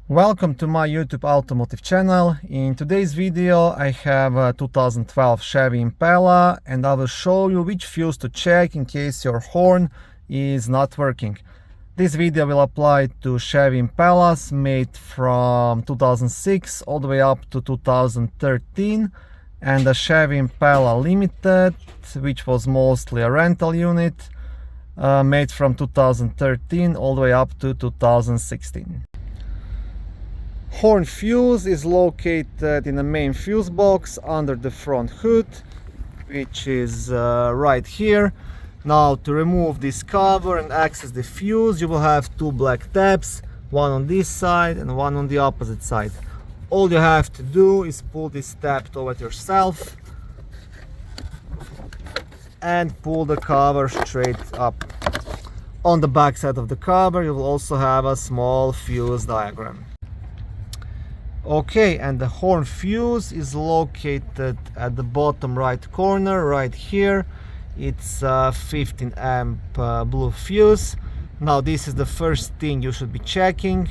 Welcome to my YouTube automotive channel. In today's video I have a 2012 Chevy Impala and I will show you which fuse to check in case your horn is not working. This video will apply to Chevy Impalas made from 2006 all the way up to 2013 and a Chevy Impala Limited, which was mostly a rental unit, made from 2013 all the way up to 2016. Horn fuse is located in the main fuse box under the front hood, which is right here. Now, to remove this cover and access the fuse, you will have two black tabs, one on this side and one on the opposite side. All you have to do is pull this tab toward yourself and pull the cover straight up. On the back side of the cover, you will also have a small fuse diagram. Okay, and the horn fuse is located at the bottom right corner, right here. It's a 15 amp blue fuse. Now this is the first thing you should be checking.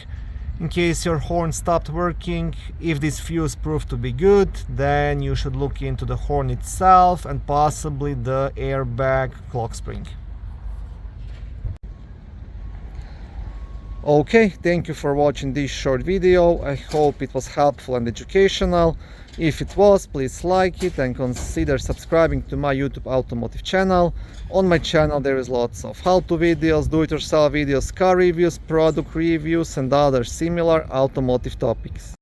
In case your horn stopped working, if this fuse proved to be good, then you should look into the horn itself and possibly the airbag clock spring. Okay, thank you for watching this short video. I hope it was helpful and educational. If it was, please like it and consider subscribing to my YouTube automotive channel. On my channel there is lots of how-to videos, do-it-yourself videos, car reviews, product reviews and other similar automotive topics.